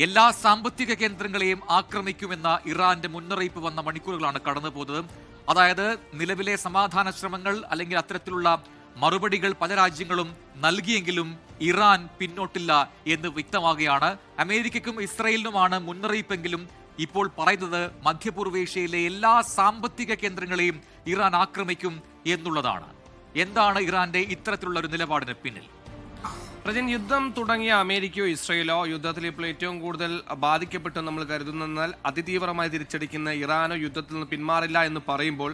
എല്ലാ സാമ്പത്തിക കേന്ദ്രങ്ങളെയും ആക്രമിക്കുമെന്ന ഇറാന്റെ മുന്നറിയിപ്പ് വന്ന മണിക്കൂറുകളാണ് കടന്നുപോകുന്നത്. അതായത് നിലവിലെ സമാധാന ശ്രമങ്ങൾ അല്ലെങ്കിൽ അത്തരത്തിലുള്ള മറുപടികൾ പല രാജ്യങ്ങളും നൽകിയെങ്കിലും ഇറാൻ പിന്നോട്ടില്ല എന്ന് വ്യക്തമാകുകയാണ്. അമേരിക്കയ്ക്കും ഇസ്രയേലിനുമാണ് മുന്നറിയിപ്പെങ്കിലും ഇപ്പോൾ പറയുന്നത് മധ്യപൂർവേഷ്യയിലെ എല്ലാ സാമ്പത്തിക കേന്ദ്രങ്ങളെയും ഇറാൻ ആക്രമിക്കും എന്നുള്ളതാണ്. എന്താണ് ഇറാന്റെ ഇത്തരത്തിലുള്ള ഒരു നിലപാടിന് പിന്നിൽ? പ്രജൻ, യുദ്ധം തുടങ്ങിയ അമേരിക്കയോ ഇസ്രയേലോ യുദ്ധത്തിൽ ഇപ്പോൾ ഏറ്റവും കൂടുതൽ ബാധിക്കപ്പെട്ടു നമ്മൾ കരുതുന്നതിനാൽ അതിതീവ്രമായി തിരിച്ചടിക്കുന്ന ഇറാനോ യുദ്ധത്തിൽ നിന്ന് പിന്മാറില്ല എന്ന് പറയുമ്പോൾ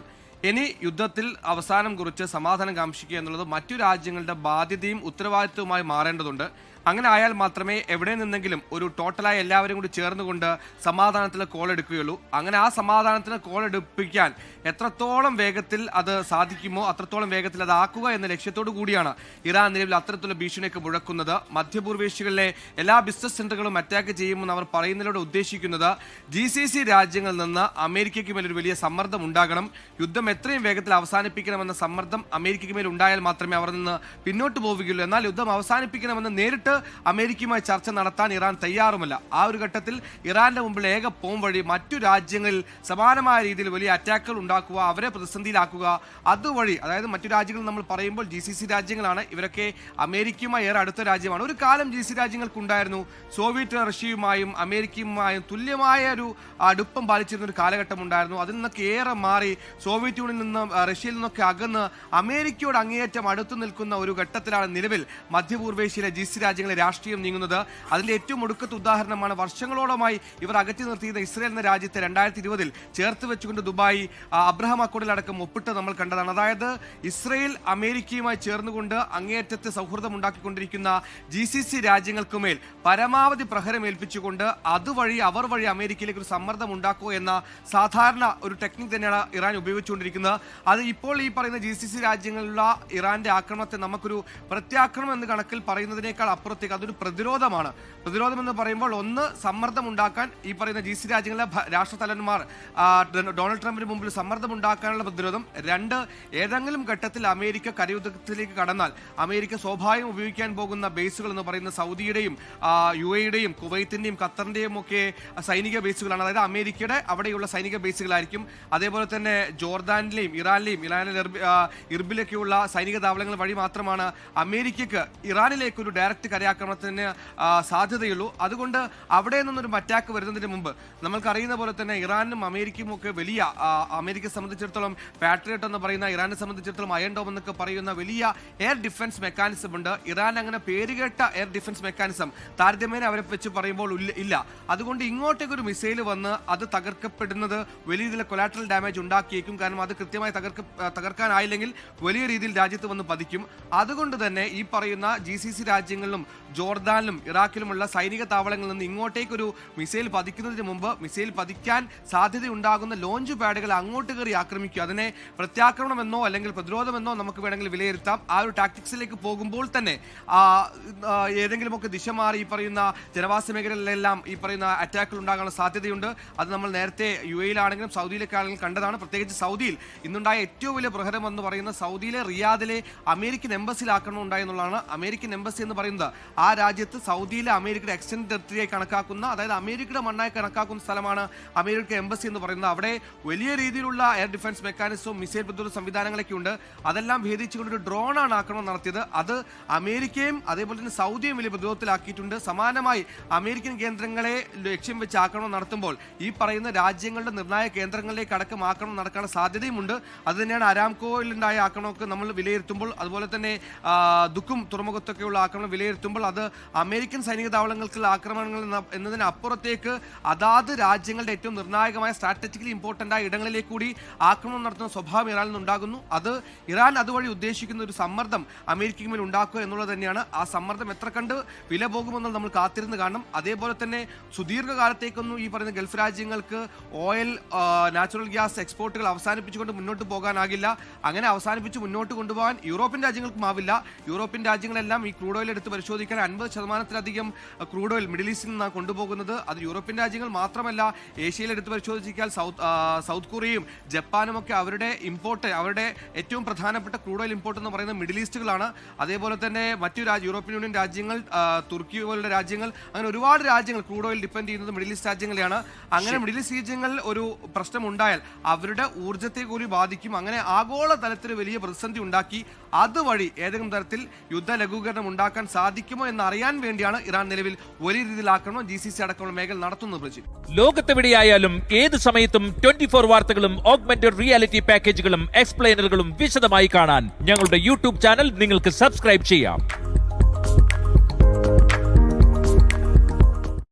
ഇനി യുദ്ധത്തിൽ അവസാനം കുറിച്ച് സമാധാനം കാംക്ഷിക്കുക എന്നുള്ളത് മറ്റു രാജ്യങ്ങളുടെ ബാധ്യതയും ഉത്തരവാദിത്വവുമായി മാറേണ്ടതുണ്ട്. അങ്ങനെ ആയാൽ മാത്രമേ എവിടെ നിന്നെങ്കിലും ഒരു ടോട്ടലായി എല്ലാവരും കൂടി ചേർന്നുകൊണ്ട് സമാധാനത്തിൽ കോൾ എടുക്കുകയുള്ളൂ. അങ്ങനെ ആ സമാധാനത്തിന് കോൾ എടുപ്പിക്കാൻ എത്രത്തോളം വേഗത്തിൽ അത് സാധിക്കുമോ അത്രത്തോളം വേഗത്തിൽ അത് ആക്കുക എന്ന ലക്ഷ്യത്തോടു കൂടിയാണ് ഇറാൻ നിലവിൽ അത്തരത്തിലുള്ള ഭീഷണിയൊക്കെ മുഴക്കുന്നത്. മധ്യപൂർവേഷ്യകളിലെ എല്ലാ ബിസിനസ് സെന്ററുകളും അറ്റാക്ക് ചെയ്യുമെന്ന് അവർ പറയുന്നതിലൂടെ ഉദ്ദേശിക്കുന്നത് GCC രാജ്യങ്ങളിൽ നിന്ന് അമേരിക്കയ്ക്ക് മേലൊരു വലിയ സമ്മർദ്ദം ഉണ്ടാകണം. യുദ്ധം എത്രയും വേഗത്തിൽ അവസാനിപ്പിക്കണമെന്ന സമ്മർദ്ദം അമേരിക്കയ്ക്ക് മേൽ ഉണ്ടായാൽ മാത്രമേ അവർ നിന്ന് പിന്നോട്ട് പോവുകയുള്ളൂ. എന്നാൽ യുദ്ധം അവസാനിപ്പിക്കണമെന്ന് നേരിട്ട് അമേരിക്കയുമായി ചർച്ച നടത്താൻ ഇറാൻ തയ്യാറുമല്ല. ആ ഒരു ഘട്ടത്തിൽ ഇറാന്റെ മുമ്പിൽ ഏക പോം വഴി മറ്റു രാജ്യങ്ങളിൽ സമാനമായ രീതിയിൽ വലിയ അറ്റാക്കുകൾ ഉണ്ടാക്കുക, അവരെ പ്രതിസന്ധിയിലാക്കുക. അതുവഴി, അതായത് മറ്റു രാജ്യങ്ങൾ നമ്മൾ പറയുമ്പോൾ GCC രാജ്യങ്ങളാണ്. ഇവരൊക്കെ അമേരിക്കയുമായി ഏറെ അടുത്ത രാജ്യമാണ്. ഒരു കാലം GCC രാജ്യങ്ങൾക്കുണ്ടായിരുന്നു. സോവിയറ്റ് റഷ്യയുമായും അമേരിക്കയുമായും തുല്യമായ ഒരു അടുപ്പം പാലിച്ചിരുന്ന ഒരു കാലഘട്ടം ഉണ്ടായിരുന്നു. അതിൽ നിന്നൊക്കെ ഏറെ മാറി സോവിയറ്റ് യൂണിയനിൽ നിന്നും റഷ്യയിൽ നിന്നൊക്കെ അകന്ന് അമേരിക്കയോട് അങ്ങേയറ്റം അടുത്തു നിൽക്കുന്ന ഒരു ഘട്ടത്തിലാണ് നിലവിൽ മധ്യപൂർവേഷ്യയിലെ GCC രാജ്യങ്ങളെ രാഷ്ട്രീയം നീങ്ങുന്നത്. അതിന്റെ ഏറ്റവും ഒടുക്കത്തെ ഉദാഹരണമാണ് വർഷങ്ങളോളമായി ഇവർ അകറ്റി നിർത്തിയിരുന്ന ഇസ്രയേൽ എന്ന രാജ്യത്തെ 2020 ചേർത്ത് വെച്ചുകൊണ്ട് ദുബായ് അബ്രഹാം അക്കോർഡിലടക്കം ഒപ്പിട്ട് നമ്മൾ കണ്ടതാണ്. അതായത് ഇസ്രയേൽ അമേരിക്കയുമായി ചേർന്നുകൊണ്ട് അങ്ങേയറ്റത്തെ സൗഹൃദം ഉണ്ടാക്കിക്കൊണ്ടിരിക്കുന്ന GCC രാജ്യങ്ങൾക്കുമേൽ പരമാവധി പ്രഹരം ഏൽപ്പിച്ചുകൊണ്ട് അതുവഴി അവർ വഴി അമേരിക്കയിലേക്ക് ഒരു സമ്മർദ്ദം ഉണ്ടാക്കുക എന്ന സാധാരണ ഒരു ടെക്നിക് തന്നെയാണ് ഇറാൻ ഉപയോഗിച്ചുകൊണ്ടിരിക്കുന്നത്. അത് ഇപ്പോൾ ഈ പറയുന്ന GCC രാജ്യങ്ങളിലുള്ള ഇറാന്റെ ആക്രമണത്തെ നമുക്കൊരു പ്രത്യാക്രമണം എന്ന് കണക്കിൽ പറയുന്നതിനേക്കാൾ അപ്പുറത്തേക്ക് അതൊരു പ്രതിരോധമാണ്. പ്രതിരോധം എന്ന് പറയുമ്പോൾ ഒന്ന്, സമ്മർദ്ദം ഉണ്ടാക്കാൻ ഈ പറയുന്ന GCC രാജ്യങ്ങളിലെ രാഷ്ട്രതലവന്മാർ ഡൊണാൾഡ് ട്രംപിന് മുമ്പിൽ സമ്മർദ്ദം ഉണ്ടാക്കാനുള്ള പ്രതിരോധം. രണ്ട്, ഏതെങ്കിലും ഘട്ടത്തിൽ അമേരിക്ക കരയുദ്ധത്തിലേക്ക് കടന്നാൽ അമേരിക്ക സ്വാഭാവികം ഉപയോഗിക്കാൻ പോകുന്ന ബേസുകൾ എന്ന് പറയുന്ന സൗദിയുടെയും UAEയുടെയും കുവൈത്തിന്റെയും ഖത്തറിന്റെയും ഒക്കെ സൈനിക ബേസുകളാണ്. അതായത് അമേരിക്കയുടെ അവിടെയുള്ള സൈനിക ബേസുകളായിരിക്കും. അതേപോലെ തന്നെ ജോർദാനിലെയും ഇറാനിലെ ഇർബിലൊക്കെയുള്ള സൈനിക താവളങ്ങൾ വഴി മാത്രമാണ് അമേരിക്കക്ക് ഇറാനിലേക്ക് ഒരു ഡയറക്റ്റ് കരയാക്രമണത്തിന് സാധ്യതയുള്ളൂ. അതുകൊണ്ട് അവിടെ നിന്നൊരു അറ്റാക്ക് വരുന്നതിന് മുമ്പ് നമ്മൾക്കറിയുന്ന പോലെ തന്നെ ഇറാനും അമേരിക്കയും ഒക്കെ വലിയ, അമേരിക്കയെ സംബന്ധിച്ചിടത്തോളം പാട്രിയറ്റ് എന്ന് പറയുന്ന, ഇറാനെ സംബന്ധിച്ചിടത്തോളം അയൺ ഡോം എന്നൊക്കെ പറയുന്ന വലിയ എയർ ഡിഫൻസ് മെക്കാനിസം ഉണ്ട്. ഇറാൻ അങ്ങനെ പേരുകേട്ട എയർ ഡിഫൻസ് മെക്കാനിസം താരതമ്യേന അവരെ വെച്ച് പറയുമ്പോൾ ഇല്ല. അതുകൊണ്ട് ഇങ്ങോട്ടേക്ക് ഒരു മിസൈൽ വന്ന് അത് തകർക്കപ്പെടുന്നത് വലിയ രീതിയിൽ കൊലാറ്ററൽ ഡാമേജ് ഉണ്ടാക്കിയേക്കും. കാരണം അത് കൃത്യമായി തകർക്കാനായില്ലെങ്കിൽ വലിയ രീതിയിൽ രാജ്യത്ത് വന്ന് പതിക്കും. അതുകൊണ്ട് തന്നെ ഈ പറയുന്ന GCC രാജ്യങ്ങളിലും ജോർദാനിലും ഇറാഖിലുമുള്ള സൈനിക താവളങ്ങളിൽ നിന്ന് ഇങ്ങോട്ടേക്കൊരു മിസൈൽ പതിക്കുന്നതിന് മുമ്പ് മിസൈൽ പതിക്കാൻ സാധ്യതയുണ്ടാകുന്ന ലോഞ്ച് പാഡുകൾ അങ്ങോട്ട് കയറി ആക്രമിക്കുക. അതിനെ പ്രത്യാക്രമണമെന്നോ അല്ലെങ്കിൽ പ്രതിരോധമെന്നോ നമുക്ക് വേണമെങ്കിൽ വിലയിരുത്താം. ആ ഒരു ടാക്ടിക്സിലേക്ക് പോകുമ്പോൾ തന്നെ ഏതെങ്കിലുമൊക്കെ ദിശ മാറി ഈ പറയുന്ന ജനവാസ മേഖലകളിലെല്ലാം ഈ പറയുന്ന അറ്റാക്കുകൾ ഉണ്ടാകാനുള്ള സാധ്യതയുണ്ട്. അത് നമ്മൾ നേരത്തെ UAEയിലാണെങ്കിലും സൗദിയിലേക്കാണെങ്കിലും കണ്ടതാണ്. പ്രത്യേകിച്ച് സൗദിയിൽ ഇന്നുണ്ടായ ഏറ്റവും വലിയ പ്രഹരം എന്ന് പറയുന്ന സൗദിയിലെ റിയാദിലെ അമേരിക്കൻ എംബസിയിൽ ആക്രമണം ഉണ്ടായി എന്നുള്ളതാണ്. അമേരിക്കൻ എംബസി എന്ന് പറയുന്നത് ആ രാജ്യത്ത് സൗദിയിലെ അമേരിക്കയുടെ എക്സ്റ്റൻഡ് ടെറിട്ടറിയായി കണക്കാക്കുന്ന, അതായത് അമേരിക്കയുടെ മണ്ണായി കണക്കാക്കുന്ന സ്ഥലമാണ് അമേരിക്കൻ എംബസി എന്ന് പറയുന്നത്. അവിടെ വലിയ രീതിയിലുള്ള എയർ ഡിഫൻസ് മെക്കാനിസവും മിസൈൽ പ്രതിരോധ സംവിധാനങ്ങളൊക്കെ ഉണ്ട്. അതെല്ലാം ഭേദിച്ചുകൊണ്ട് ഒരു ഡ്രോണാണ് ആക്രമണം നടത്തിയത്. അത് അമേരിക്കയും അതേപോലെ തന്നെ സൗദിയും വലിയ പ്രതിരോധത്തിലാക്കിയിട്ടുണ്ട്. സമാനമായി അമേരിക്കൻ കേന്ദ്രങ്ങളെ ലക്ഷ്യം വെച്ച് ആക്രമണം നടത്തുമ്പോൾ ഈ പറയുന്ന രാജ്യങ്ങളുടെ നിർണായക കേന്ദ്രങ്ങളിലേക്ക് അടക്കം ആക്രമണം നടക്കാനുള്ള സാധ്യതയുമുണ്ട്. അത് തന്നെയാണ് അരാംകോയിലുണ്ടായ ആക്രമണമൊക്കെ നമ്മൾ വിലയിരുത്തുമ്പോൾ, അതുപോലെ തന്നെ ദുഃഖം തുറമുഖത്തൊക്കെയുള്ള ആക്രമണം വിലയിരുത്തുമ്പോൾ അത് അമേരിക്കൻ സൈനിക താവളങ്ങൾക്കുള്ള ആക്രമണങ്ങൾ എന്നതിനപ്പുറത്തേക്ക് അതാത് രാജ്യങ്ങളുടെ ഏറ്റവും നിർണായകമായ സ്ട്രാറ്റജിക്കലി ഇമ്പോർട്ടൻ്റ് ആയ ഇടങ്ങളിലേക്ക് കൂടി ആക്രമണം നടത്തുന്ന സ്വഭാവം ഇറാനിൽ നിന്നുണ്ടാകുന്നു. അത് ഇറാൻ അതുവഴി ഉദ്ദേശിക്കുന്ന ഒരു സമ്മർദ്ദം അമേരിക്കയ്ക്ക് മേൽ ഉണ്ടാക്കുക എന്നുള്ളത് തന്നെയാണ്. ആ സമ്മർദ്ദം എത്ര കണ്ട് വില പോകുമെന്ന് നമ്മൾ കാത്തിരുന്ന് കാണണം. അതേപോലെ തന്നെ സുദീർഘകാലത്തേക്കൊന്നും ഈ പറയുന്ന ഗൾഫ് രാജ്യങ്ങൾക്ക് ഓയിൽ, നാച്ചുറൽ ഗ്യാസ് എക്സ്പോർട്ടുകൾ അവസാനിപ്പിച്ചുകൊണ്ട് മുന്നോട്ട് പോകാനാകില്ല. അങ്ങനെ അവസാനിപ്പിച്ച് മുന്നോട്ട് കൊണ്ടുപോകാൻ യൂറോപ്യൻ രാജ്യങ്ങൾക്കും ആവില്ല. യൂറോപ്യൻ രാജ്യങ്ങളെല്ലാം ഈ ക്രൂഡ് ഓയിൽ എടുത്ത് പരിശോധിച്ച് പരിശോധിക്കാൻ 50% ക്രൂഡ് ഓയിൽ മിഡിൽ ഈസ്റ്റിൽ നിന്നാണ് കൊണ്ടുപോകുന്നത്. അത് യൂറോപ്യൻ രാജ്യങ്ങൾ മാത്രമല്ല, ഏഷ്യയിൽ എടുത്ത് പരിശോധിച്ചാൽ സൗത്ത് കൊറിയയും ജപ്പാനും ഒക്കെ അവരുടെ ഇമ്പോർട്ട്, അവരുടെ ഏറ്റവും പ്രധാനപ്പെട്ട ക്രൂഡ് ഓയിൽ ഇമ്പോർട്ട് എന്ന് പറയുന്നത് മിഡിൽ ഈസ്റ്റുകളാണ്. അതേപോലെ തന്നെ മറ്റു യൂറോപ്യൻ യൂണിയൻ രാജ്യങ്ങൾ, തുർക്കി പോലുള്ള രാജ്യങ്ങൾ, അങ്ങനെ ഒരുപാട് രാജ്യങ്ങൾ ക്രൂഡ് ഓയിൽ ഡിപ്പെൻഡ് ചെയ്യുന്നത് മിഡിൽ ഈസ്റ്റ് രാജ്യങ്ങളെയാണ്. അങ്ങനെ മിഡിൽ ഈസ്റ്റ് രാജ്യങ്ങളിൽ ഒരു പ്രശ്നമുണ്ടായാൽ അവരുടെ ഊർജ്ജത്തെ കൂടി ബാധിക്കും. അങ്ങനെ ആഗോള തലത്തിൽ വലിയ പ്രതിസന്ധി ഉണ്ടാക്കി അതുവഴി ഏതെങ്കിലും തരത്തിൽ യുദ്ധ ലഘൂകരണം ഉണ്ടാക്കാൻ സാധിക്കുമോ എന്നറിയാൻ വേണ്ടിയാണ് ഇറാൻ നിലവിൽ വലിയ രീതിയിൽ ആക്രമണം GCC അടക്കമുള്ള മേഖല നടത്തുന്നത്. ലോകത്തെവിടെയായാലും ഏത് സമയത്തും 24 വാർത്തകളും ഓഗ്മെന്റഡ് റിയാലിറ്റി പാക്കേജുകളും എക്സ്പ്ലെയിനറുകളും വിശദമായി കാണാൻ ഞങ്ങളുടെ യൂട്യൂബ് ചാനൽ നിങ്ങൾക്ക് സബ്സ്ക്രൈബ് ചെയ്യാം.